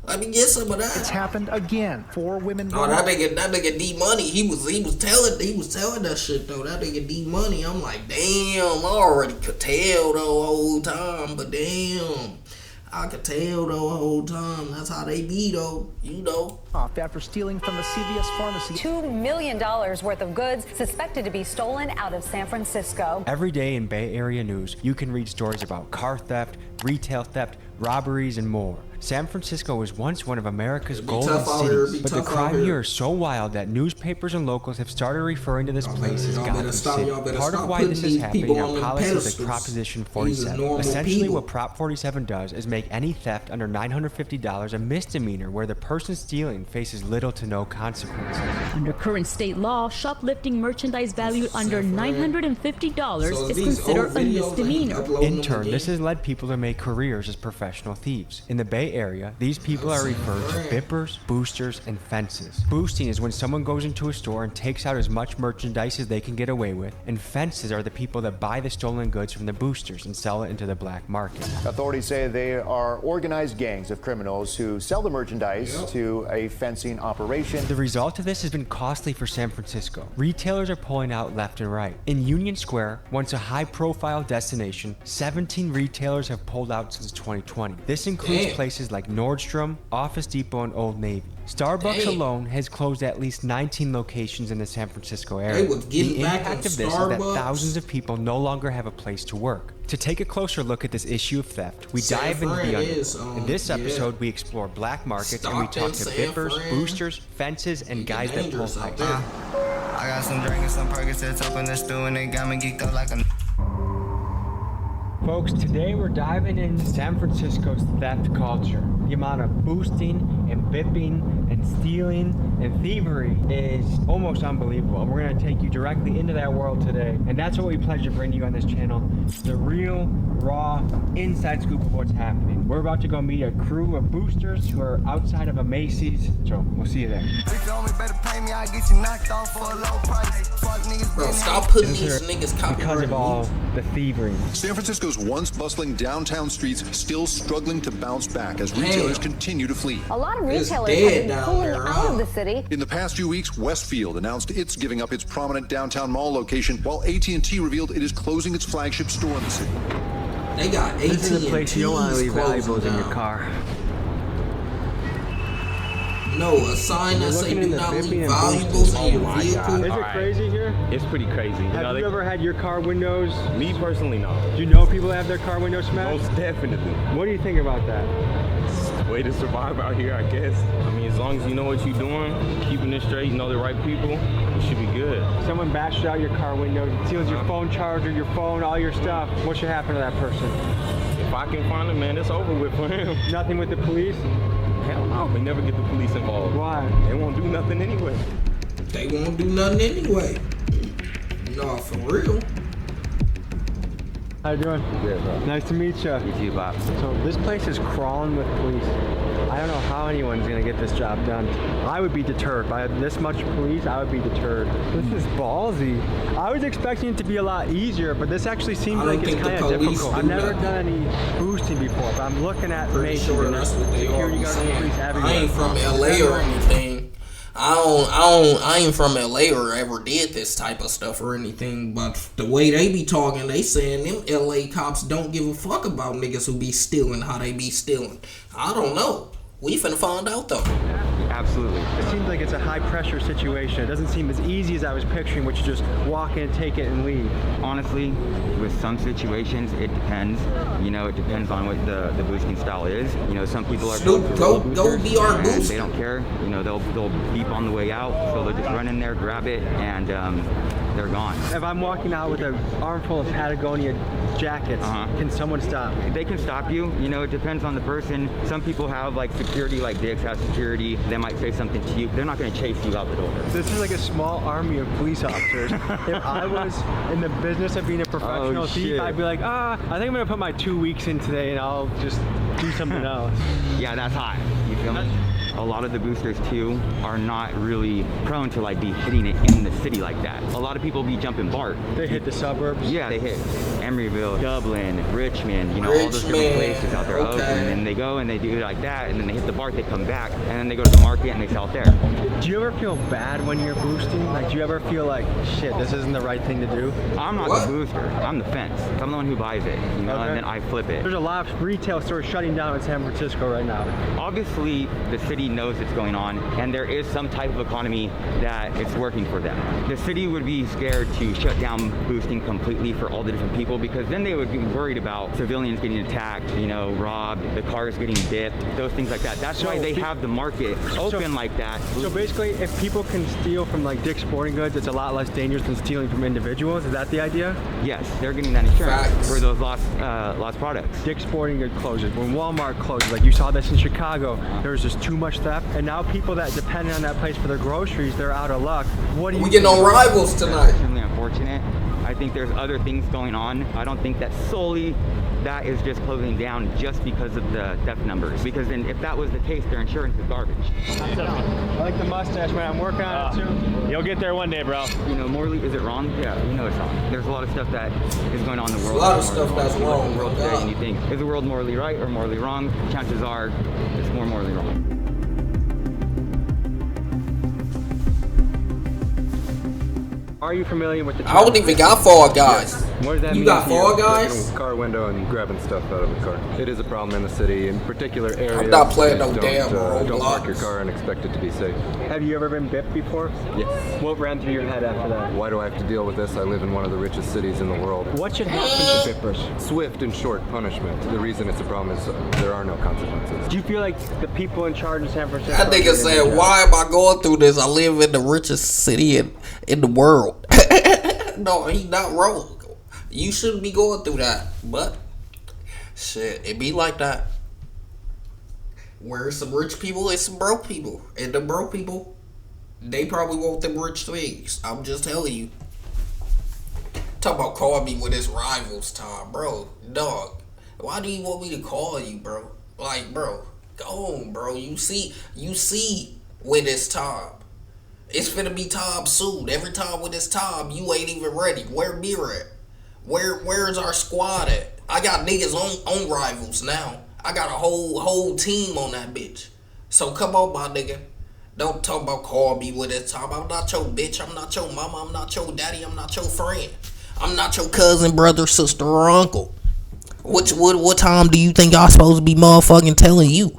Let me get some of that. It's happened again. 4 women. Oh, that nigga D Money. He was telling that shit though. That nigga D Money. I'm like, damn. I already could tell the whole time, but damn, I could tell the whole time. That's how they be though. You know. Off after stealing from a CVS pharmacy. $2 million worth of goods suspected to be stolen out of San Francisco. Every day in Bay Area news, you can read stories about car theft, retail theft, robberies, and more. San Francisco was once one of America's golden cities, but the crime here is so wild that newspapers and locals have started referring to this place as Gotham City. Part of why this is happening are policies like Proposition 47. Essentially, what Prop 47 does is make any theft under $950 a misdemeanor where the person stealing faces little to no consequences. Under current state law, shoplifting merchandise valued under $950 is considered a misdemeanor. In turn, this has led people to make careers as professional thieves. In the Bay Area, these people are referred to bippers, boosters, and fences. Boosting is when someone goes into a store and takes out as much merchandise as they can get away with, and fences are the people that buy the stolen goods from the boosters and sell it into the black market. Authorities say they are organized gangs of criminals who sell the merchandise to a fencing operation. The result of this has been costly for San Francisco. Retailers are pulling out left and right. In Union Square, once a high-profile destination, 17 retailers have pulled out since 2020. This includes places like Nordstrom, Office Depot, and Old Navy. Starbucks alone has closed at least 19 locations in the San Francisco area. The impact of this is that thousands of people no longer have a place to work. To take a closer look at this issue of theft, we dive into the underworld. In this episode, we explore black markets and we talk to bippers, boosters, fences, and guys that pull heists. I got some drink and some Percocets up in the stew and they got me geeked up like a... Folks, today we're diving into San Francisco's theft culture. The amount of boosting and bipping and stealing and thievery is almost unbelievable. And we're going to take you directly into that world today. And that's what we pledge to bring to you on this channel. The real, raw, inside scoop of what's happening. We're about to go meet a crew of boosters who are outside of a Macy's. So we'll see you there. Bro, stop putting these niggas copyright because of all the thievery. San Francisco's once bustling downtown streets still struggling to bounce back as retailers continue to flee. A lot of retailers have been pulling out of the city. In the past few weeks, Westfield announced it's giving up its prominent downtown mall location, while AT&T revealed it is closing its flagship store in the city. They got AT&T. This is a place you don't want to leave valuables in your car. No, a sign that say do not leave valuables in your vehicle. Is it crazy here? It's pretty crazy. Have you ever had your car windows? Me personally, no. Do you know people that have their car windows smashed? Most definitely. What do you think about that? It's the way to survive out here, I guess. I mean, as long as you know what you're doing, keeping it straight, you know the right people, it should be good. Someone bashes out your car window, steals your phone charger, your phone, all your stuff. What should happen to that person? If I can find him, man, it's over with for him. Nothing with the police? Hell no, we never get the police involved. Why? They won't do nothing anyway. They won't do nothing anyway. No, for real. How you doing? Good, bro. Nice to meet you. You too, Bob. So this place is crawling with police. I don't know how anyone's gonna get this job done. I would be deterred. By this much police, I would be deterred. This is ballsy. I was expecting it to be a lot easier, but this actually seems like it's kind of difficult. I've never done any boosting before, but I'm looking at Macy's and there's security guards and police everywhere. I ain't from LA or anything. I ain't from LA or ever did this type of stuff or anything, but the way they be talking, they saying them LA cops don't give a fuck about niggas who be stealing, how they be stealing. I don't know. We finna find out though. Absolutely. It seems like it's a high pressure situation. It doesn't seem as easy as I was picturing, which is just walk in, take it, and leave. Honestly, with some situations, it depends. You know, it depends on what the boosting style is. You know, some people are go be our booster. They don't care. You know, they'll beep on the way out, so they'll just run in there, grab it, and they're gone. If I'm walking out with an armful of Patagonia jackets, can someone stop me? They can stop you. You know, it depends on the person. Some people have like security, like Dick's has security. They might say something to you. They're not going to chase you out the door. This is like a small army of police officers. If I was in the business of being a professional thief, I'd be like, I think I'm going to put my 2 weeks in today and I'll just do something else. Yeah, that's high. You feel me? a lot of the boosters too are not really prone to like be hitting it in the city like that. A lot of people be jumping BART. They hit the suburbs? Yeah, they hit Emeryville, Dublin, Richmond, you know, all those different places out there, Oakland, and they go and they do it like that, and then they hit the BART, they come back, and then they go to the market and they sell it there. Do you ever feel bad when you're boosting? Like, do you ever feel like, shit, this isn't the right thing to do? I'm not the booster, I'm the fence. I'm the one who buys it, you know, and then I flip it. There's a lot of retail stores shutting down in San Francisco right now. Obviously, the city knows it's going on, and there is some type of economy that it's working for them. The city would be scared to shut down boosting completely for all the different people, because then they would be worried about civilians getting attacked, you know, robbed, the cars getting dipped, those things like that. That's why they have the market open like that. So basically, if people can steal from like Dick's Sporting Goods, it's a lot less dangerous than stealing from individuals. Is that the idea? Yes, they're getting that insurance for those lost products. Dick's Sporting Goods closes. When Walmart closes, like you saw this in Chicago, there was just too much theft, and now people that depend on that place for their groceries, they're out of luck. What do you? We getting on Rivals tonight. Extremely unfortunate. I think there's other things going on. I don't think that solely that is just closing down just because of the theft numbers. Because then if that was the case, their insurance is garbage. I like the mustache, man. I'm working on it too. You'll get there one day, bro. You know, morally, is it wrong? Yeah, you know it's wrong. There's a lot of stuff that is going on in the world. A lot of stuff that's wrong. World today, and you think, is the world morally right or morally wrong? Chances are it's more morally wrong. Are you familiar with the I don't even got Fall Guys. What does that mean? You got Fall Guys? Car window and grabbing stuff out of the car. It is a problem in the city, in particular areas. I'm not playing no damn Don't park your car and expect it to be safe. Have you ever been bit before? Yes. What ran through your head after that? Why do I have to deal with this? I live in one of the richest cities in the world. What should happen to bippers? Swift and short punishment. The reason it's a problem is there are no consequences. Do you feel like the people in charge of San Francisco? That nigga said, why am I going through this? I live in the richest city in the world. No, he not wrong. You shouldn't be going through that. But, shit, it be like that. Where some rich people and some broke people. And the broke people, they probably want them rich things. I'm just telling you. Talk about calling me with his Rivals time, bro. Dog, why do you want me to call you, bro? Like, bro, go on, bro. You see when it's time. It's finna be time soon. Every time when it's time, you ain't even ready. Where Beer at? Where's our squad at? I got niggas on Rivals now. I got a whole team on that bitch. So come on, my nigga. Don't talk about call me with this time. I'm not your bitch. I'm not your mama. I'm not your daddy. I'm not your friend. I'm not your cousin, brother, sister, or uncle. What time do you think I'm supposed to be motherfucking telling you?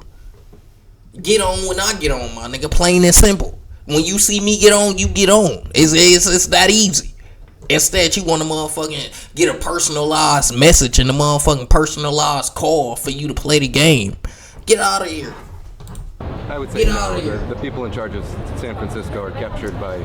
Get on when I get on, my nigga. Plain and simple. When you see me get on, you get on. It's that easy. Instead, you want to motherfucking get a personalized message and a motherfucking personalized call for you to play the game. Get out of here. I would say the people in charge of San Francisco are captured by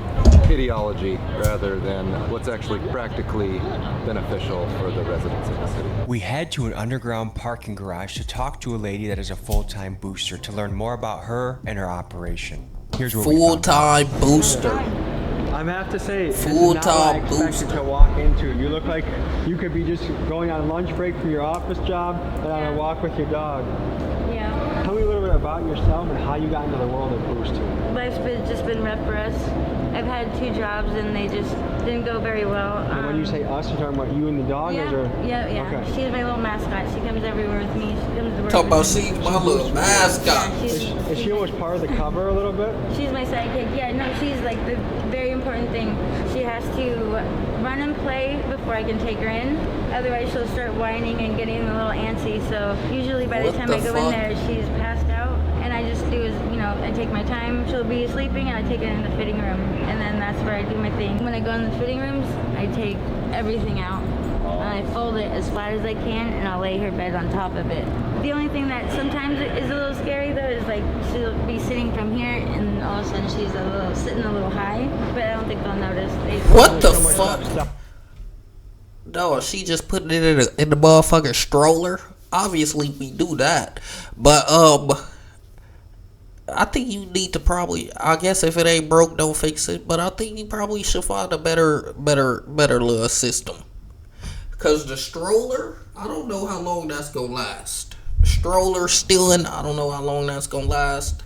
ideology rather than what's actually practically beneficial for the residents of the city. We head to an underground parking garage to talk to a lady that is a full-time booster to learn more about her and her operation. Here's what full-time booster. I have to say, full-time booster to walk into. You look like you could be just going on lunch break from your office job and on a walk with your dog. Yeah. Tell me a little bit about yourself and how you got into the world of boosting. Life's just been rough for us. I've had 2 jobs and they just didn't go very well. And when you say us, you're talking about you and the dog? Yeah, yeah. Okay. She's my little mascot. She comes everywhere with me. She comes to work. Talk about she's my little mascot. Yeah, is she almost part of the cover a little bit? She's my sidekick. Yeah, no, she's like the very important thing. She has to run and play before I can take her in. Otherwise, she'll start whining and getting a little antsy. So usually by the time I go in there, she's passed out. And I just do is, I take my time. She'll be sleeping and I take her in the fitting room. And then that's where I do my thing. When I go in the fitting rooms, I take everything out. And I fold it as flat as I can and I'll lay her bed on top of it. The only thing that sometimes is a little scary though is like she'll be sitting from here and all of a sudden she's sitting a little high. But I don't think they'll notice. What the fuck? No, she just put it in the motherfucking stroller. Obviously we do that. But I think you need to probably, I guess if it ain't broke, don't fix it. But I think you probably should find a better little system. Because the stroller, I don't know how long that's going to last. Stroller stealing, I don't know how long that's going to last.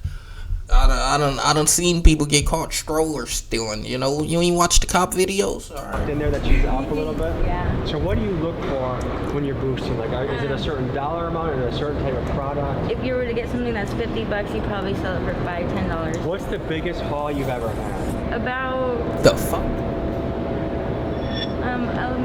I done seen people get caught strollers stealing. You know, you ain't watch the cop videos. All right. In there that cheese off a little bit. Yeah. So what do you look for when you're boosting? Like, is it a certain dollar amount or a certain type of product? If you were to get something that's $50, you probably sell it for $5-10. What's the biggest haul you've ever had? About The fuck?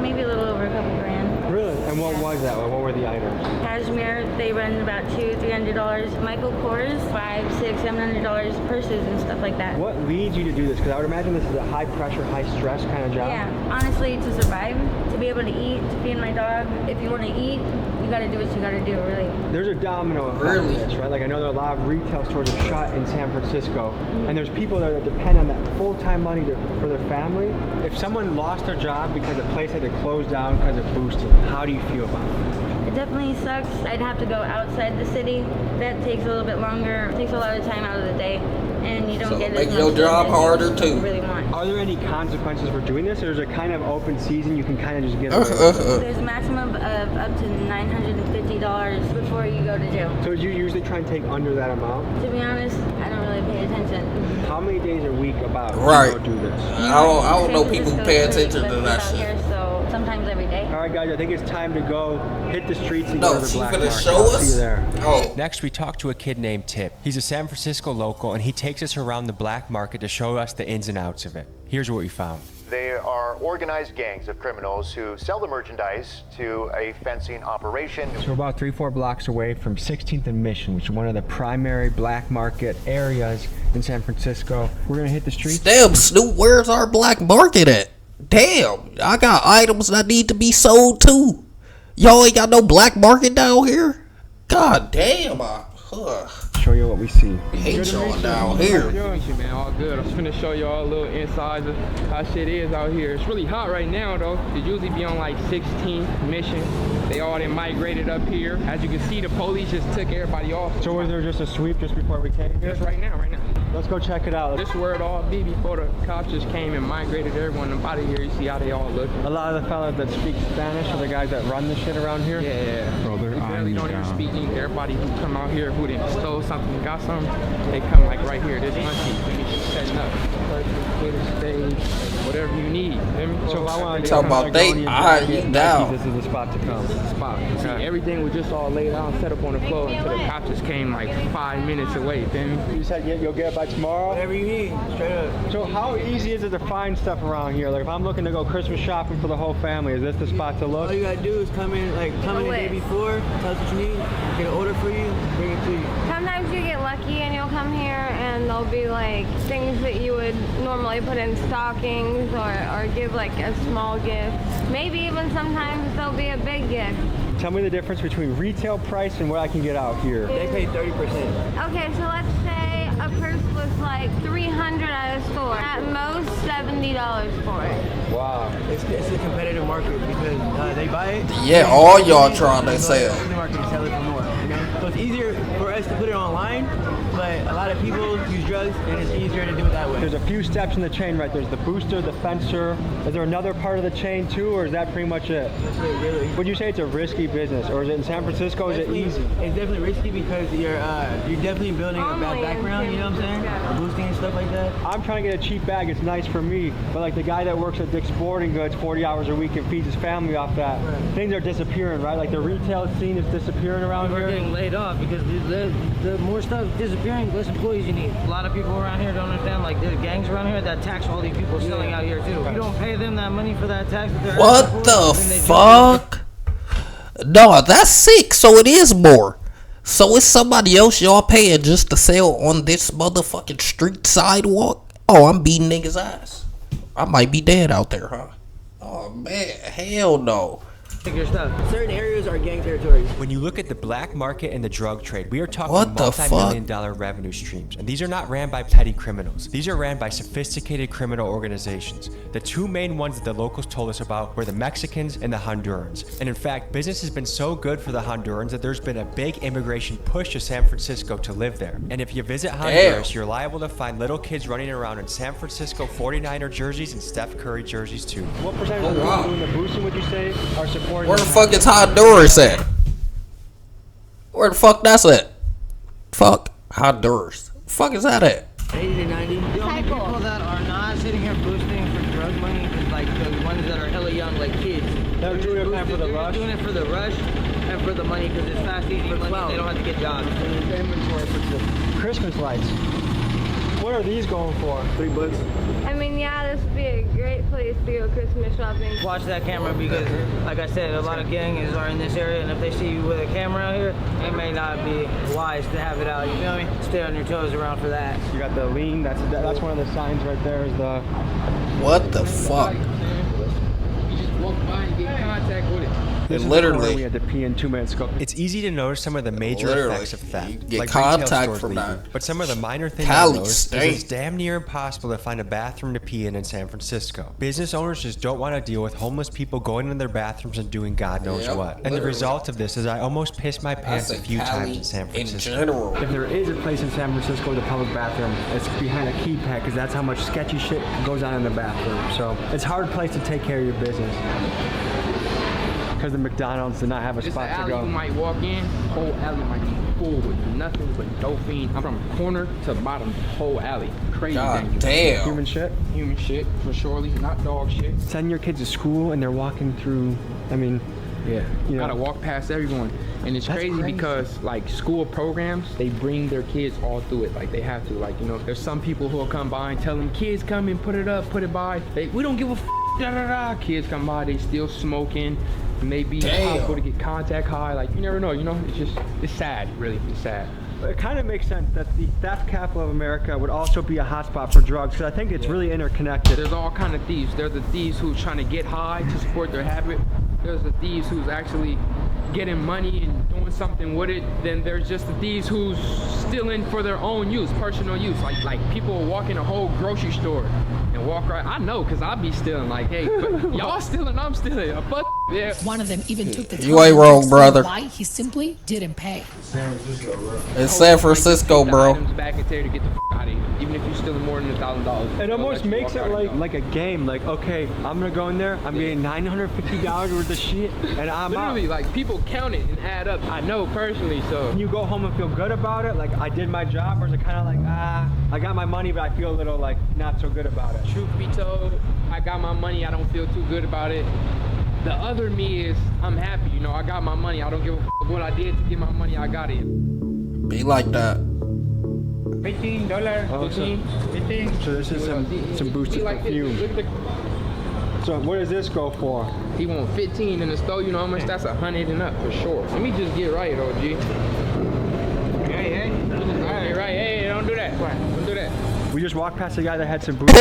maybe a little over a couple grand. Really? And what was that? What were the items? Cashmere, they run about $200-300. Michael Kors, $500, $600, $700 purses and stuff like that. What leads you to do this? Because I would imagine this is a high pressure, high stress kind of job. Yeah, honestly, to survive, to be able to eat, to feed my dog. If you want to eat, you got to do what you got to do, really. There's a domino effect to this, right? Like I know there are a lot of retail stores that shut in San Francisco, and there's people there that depend on that full-time money for their family. If someone lost their job because a place had to close down because of boosting, how do you feel about it? It definitely sucks. I'd have to go outside the city. That takes a little bit longer. It takes a lot of time out of the day, and you don't get as make much your job harder as too. you really want. Are there any consequences for doing this, or is it kind of open season? You can kind of just get away with it? There's a maximum of up to $950 before you go to jail. So do you usually try and take under that amount? To be honest, I don't really pay attention. How many days a week about Right. do you do this? I don't know people who pay attention to that shit. Here, so sometimes every day. All right, guys, I think it's time to go hit the streets and No, go to the she black finna market. show I'll us? see you there. Oh. Next, we talked to a kid named Tip. He's a San Francisco local, and he takes us around the black market to show us the ins and outs of it. Here's what we found. They are organized gangs of criminals who sell the merchandise to a fencing operation. So we're about 3-4 blocks away from 16th and Mission, which is one of the primary black market areas in San Francisco. We're gonna hit the streets. Damn, Snoop, where's our black market at? Damn, I got items that need to be sold too. Y'all ain't got no black market down here? God damn, Show you what we see. hate y'all down here. Man, all good. I'm just gonna show y'all a little insides of how shit is out here. It's really hot right now though. It usually be on like 16th Mission. They all then migrated up here. As you can see, the police just took everybody off. So was there just a sweep just before we came here? Just right now. Let's go check it out. This is where it all be before the cops just came and migrated everyone up out of here. You see how they all look. A lot of the fellas that speak Spanish are the guys that run the shit around here? Yeah. Bro, they're They barely eyeing you don't even down. speak English. Everybody who come out here who done stole something, got something, they come like right here. This monkey, just setting up. First, stage, whatever you need. So I want to Talk about they eye you down. This is the spot to come. Spot. See, everything was just all laid out, set up on the floor until the cops just came like 5 minutes away. Feel me? You said you'll get it by tomorrow? Whatever you need, straight up. So how easy is it to find stuff around here? Like if I'm looking to go Christmas shopping for the whole family, is this the spot to look? All you gotta do is come in the day before, tell us what you need, get an order for you, bring it to you. Sometimes you get lucky and you'll come here and there'll be like things that you would normally put in stockings or give like a small gift. Maybe even sometimes there'll be a big gift. Tell me the difference between retail price and what I can get out here. They pay 30%. Okay, so let's say a purse was like $300 at a store. At most $70 for it. Wow. It's a competitive market because they buy it. Yeah, all y'all trying to sell. In the market and sell it for more. You know? So it's easier for us to put it online, but a lot of people use drugs and it's easier to do it that way. There's a few steps in the chain, right? There's the booster, the fencer. Is there another part of the chain too, or is that pretty much it? That's it, really. Would you say it's a risky business, or is it in San Francisco? Is it easy? It's definitely risky because you're definitely building a bad background. You know what I'm saying? Boosting and stuff like that. I'm trying to get a cheap bag. It's nice for me, but like the guy that works at Dick's Sporting Goods 40 hours a week and feeds his family off that, things are disappearing, right? Like the retail scene is disappearing around We're here. getting laid off because the more stuff disappearing, less employees you need. A lot of people around here don't understand. Like there's gangs around here that tax all these people selling out here too. If you don't pay them that money for that tax that they're What the fuck? No, that's sick. So it is more. So it's somebody else y'all paying just to sell on this motherfucking street sidewalk? Oh, I'm beating niggas' ass. I might be dead out there, huh? Oh man, hell no. Your stuff. Certain areas are gang territories. When you look at the black market and the drug trade, we are talking What the multi-million-dollar revenue streams. And these are not ran by petty criminals. These are ran by sophisticated criminal organizations. The two main ones that the locals told us about were the Mexicans and the Hondurans. And in fact, business has been so good for the Hondurans that there's been a big immigration push to San Francisco to live there. And if you visit Honduras, you're liable to find little kids running around in San Francisco 49er jerseys and Steph Curry jerseys too. What percentage of people doing the boosting would you say are supporting? Where the fuck is Honduras at? Where the fuck that's at? Fuck Honduras. fuck is that at? 80 to 90. The only people that are not sitting here boosting for drug money is like the ones that are hella young, like kids. They're doing it for the rush. Doing it for the rush and for the money because it's fast, easy money. They don't have to get jobs. Christmas lights. What are these going for? $3. I mean, yeah, this would be a great place to go Christmas shopping. Watch that camera because, like I said, a lot of gangs are in this area, and if they see you with a camera out here, it may not be wise to have it out. You feel me? Stay on your toes around for that. You got the lean. That's one of the signs right there. Is the what the fuck? You just walk by and get in contact with it. This is literally we had to pee in 2 minutes ago. It's easy to notice some of the major effects of theft, get like contact from leaving, that. but some of the minor things Cali I noticed is state. it's damn near impossible to find a bathroom to pee in San Francisco. Business owners just don't want to deal with homeless people going in their bathrooms and doing God knows what. And the result of this is I almost pissed my pants a few times in San Francisco. In general. If there is a place in San Francisco with a public bathroom, it's behind a keypad because that's how much sketchy shit goes on in the bathroom. So it's a hard place to take care of your business. Because the McDonald's did not have a spot to go. You might walk in, whole alley might be full with nothing but dope fiend. I'm from corner to bottom, whole alley. Crazy dangerous. Damn. Human shit? Human shit, for surely, not dog shit. Send your kids to school and they're walking through, I mean, yeah, you gotta walk past everyone. And it's crazy because like school programs, they bring their kids all through it. Like they have to, like, you know, there's some people who'll come by and tell them, kids come and put it up, put it by. We don't give a f, da da da. Kids come by, they still smoking. Maybe possible to get contact high. Like you never know, you know. It's sad, really. It's sad. It kind of makes sense that the theft capital of America would also be a hotspot for drugs, because I think it's really interconnected. There's all kind of thieves. There's the thieves who's trying to get high to support their habit. There's the thieves who's actually getting money and doing something with it. Then there's just the thieves who's stealing for their own use, personal use. Like people walk in a whole grocery store and walk right. I know, cause I be stealing. Like, hey, y'all stealing, I'm stealing. Yeah. One of them even took the time you ain't wrong, brother. why he simply didn't pay. It's San Francisco, bro. Back and tell you to get the f out of here, even if you're stealing more than $1,000. It almost makes it like a game. Like, okay, I'm gonna go in there. I'm getting $950 worth of shit, and I'm literally out. like people count it and add up. I know personally, so you go home and feel good about it. Like I did my job, or is it kind of like I got my money, but I feel a little like not so good about it. Truth be told, I got my money. I don't feel too good about it. The other me is I'm happy. You know, I got my money. I don't give a f what I did to get my money. I got it. Be like that. $15. Oh, 15. So this is some boosted perfume. So what does this go for? He want 15 in the store. You know how much? That's 100 and up for sure. Let me just get right, OG. Hey, right. Hey, don't do that. Don't do that. We just walked past a guy that had some boots.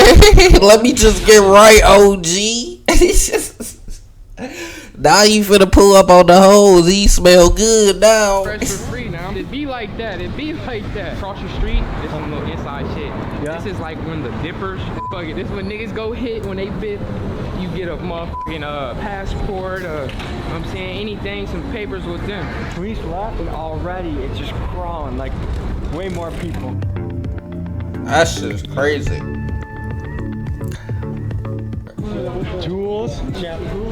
Let me just get right, OG. Now you finna pull up on the hoes. He smell good now. Fresh for free now. It be like that. It be like that. Across the street, this some little inside shit. Yeah. This is like when the dippers. Fuck it. This when niggas go hit when they bid. You get a motherfucking passport. I'm saying anything, some papers with them. Police left and already it's just crawling like way more people. That shit's crazy. Jewels, shampoo,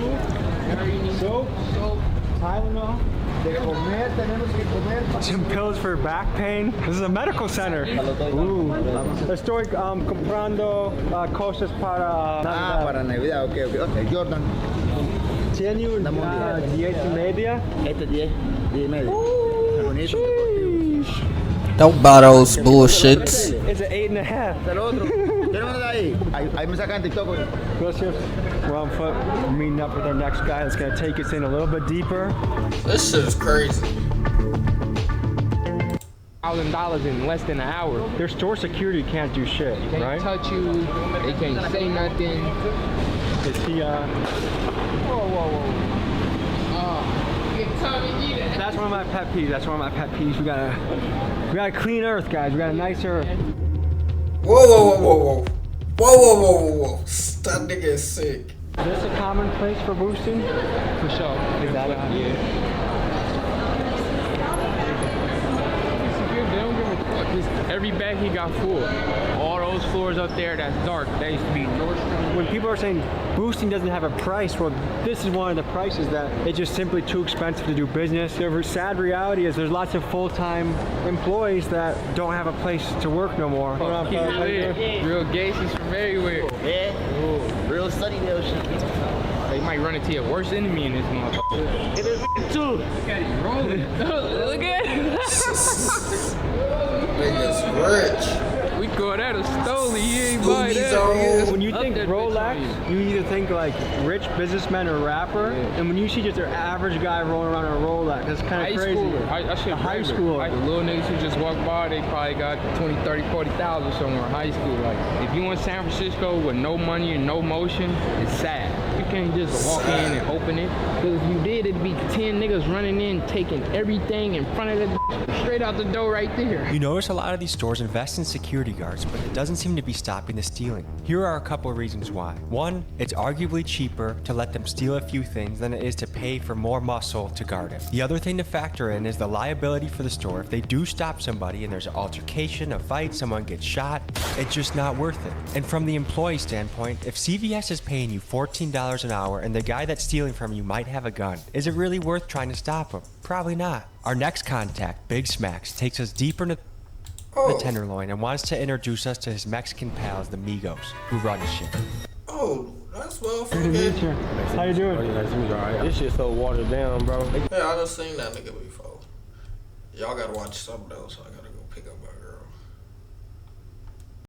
soap, Tylenol. Some pills for back pain. This is a medical center. Ooh. Estoy comprando cosas para para Navidad. Okay. Jordan. ¿Tiene un 10.5? Este 10.5. Don't buy those bullshits. It's an 8.5. We're on foot, meeting up with our next guy that's gonna take us in a little bit deeper. This shit is crazy. $1,000 in less than an hour. Their store security can't do shit, They right? can't touch you. They can't say nothing. Is he whoa. That's one of my pet peeves. We got a clean earth, guys. We got a nice earth. Whoa. That nigga is sick. Is this a common place for boosting? For sure. Is that yeah. If you're don't give a fuck. Every bag he got full. All those floors up there that's dark, that used to be Nordstrom. When people are saying boosting doesn't have a price, well, this is one of the prices that it's just simply too expensive to do business. The sad reality is there's lots of full-time employees that don't have a place to work no more. Real gangsters from everywhere. Yeah. Real Sunnydale shit. You might run into your worst enemy in this motherfucker. It is too. Look at him rolling. Look at him. Niggas rich. We call that a stole. He ain't buy that. When you think Rolex, you either think like rich businessman or rapper, and when you see just an average guy rolling around in a Rolex, that's kind of crazy. High school. The little niggas who just walk by, they probably got 20, 30, 40,000 somewhere in high school. Like, if you in San Francisco with no money and no motion, it's sad. You can't just walk in and open it. Because if you did, it'd be 10 niggas running in, taking everything in front of the straight out the door right there. You notice a lot of these stores invest in security guards, but it doesn't seem to be stopping the stealing. Here are a couple of reasons why. One, it's arguably cheaper to let them steal a few things than it is to pay for more muscle to guard it. The other thing to factor in is the liability for the store. If they do stop somebody and there's an altercation, a fight, someone gets shot, it's just not worth it. And from the employee standpoint, if CVS is paying you $14 an hour and the guy that's stealing from you might have a gun, is it really worth trying to stop him? Probably not. Our next contact, Big Smacks, takes us deeper into the Tenderloin and wants to introduce us to his Mexican pals, the Migos, who run his shit. Oh, that's well Good to meet you. How you doing? Nice to meet you. This shit so watered down, bro. Yeah, I done seen that nigga before. Y'all gotta watch something else. I gotta go pick up my girl.